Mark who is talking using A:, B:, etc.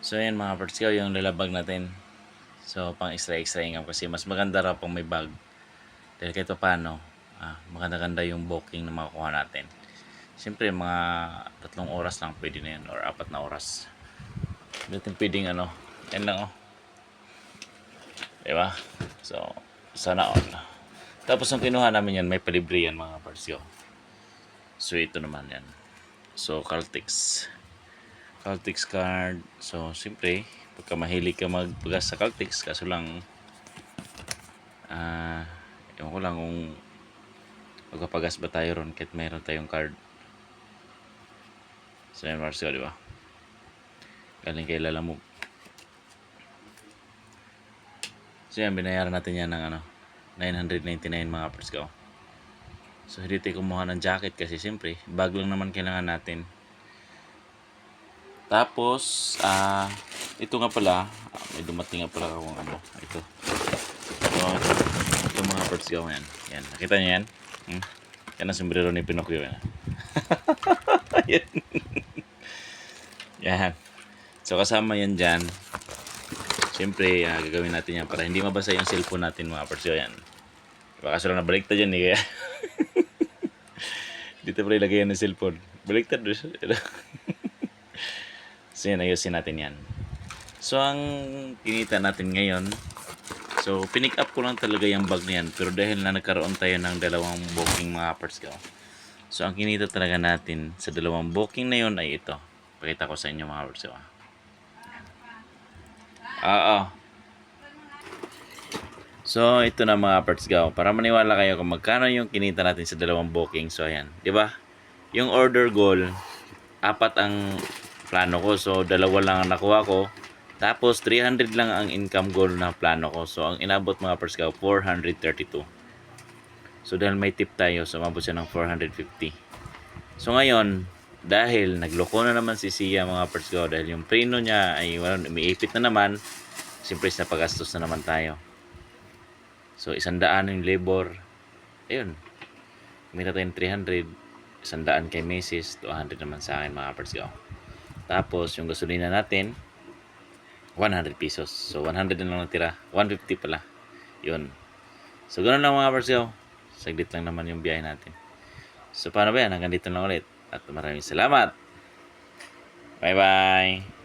A: So yan mga parts ko, yung lalabag natin. So pang extra income kasi mas maganda raw pang may bag. Dahil kahit pa paano, maganda-ganda yung booking na makukuha natin. Siyempre mga 3 oras lang pwede na yan or 4 na oras. Hindi natin pwedeng yan lang diba? So sana all. Tapos ang kinuha namin yan, may palibre yan mga parts ko. So ito naman yan. So Caltex card. So siyempre pagka mahilig ka magpagas sa Caltex, kaso lang ewan ko lang kung magpapagas ba tayo ron kahit mayroon tayong card. So yan Marcio, di ba? Galing kay Lalamove. So yan, binayaran natin yan ng 999 mga parts ko. So hindi tayo kumuha ng jacket kasi siyempre bag lang naman kailangan natin. Tapos ito nga pala, may dumating nga pala akong ito. So, ito mga parts ko yan. Yan, nakita niyo yan? Yan ang sombrero ni Pinocchio yan. Yan. Yan. So kasama yan dyan. Siyempre, gagawin natin yan para hindi mabasa yung cellphone natin mga parts ko yan. Baka sila nabaliktad yan kaya. Dito pala ilagay yan ng cellphone. Baliktad doon. So yan, ayusin natin yan. So ang kinita natin ngayon, so pinick up ko lang talaga yung bag na yan. Pero dahil na nagkaroon tayo ng 2 booking mga parts ko. So ang kinita talaga natin sa 2 booking na yun ay ito. Pakita ko sa inyo mga parts ko. So ito na mga parts ko. Para maniwala kayo kung magkano yung kinita natin sa 2 booking. So ayan, di ba? Yung order goal, 4 ang plano ko. So 2 lang ang nakuha ko. Tapos 300 lang ang income goal na plano ko. So ang inabot mga parts ko 432. So dahil may tip tayo, so umabot siya ng 450. So ngayon, dahil nagloko na naman si Sia mga parts ko, dahil yung preno niya ay umiipit na naman, siyempre sa paggastos na naman tayo. So 100 yung labor. Ayun. Kumita tayong 300. 100 kay Macy's, 200 naman sa akin mga parts ko. Tapos yung gasolina natin 100 pesos. So 100 na lang natira. 150 pala. Yun. So ganoon lang mga parts ko. Saglit lang naman yung biyahe natin. So paano ba yan? Hanggang dito lang ulit. At maraming salamat. Bye bye.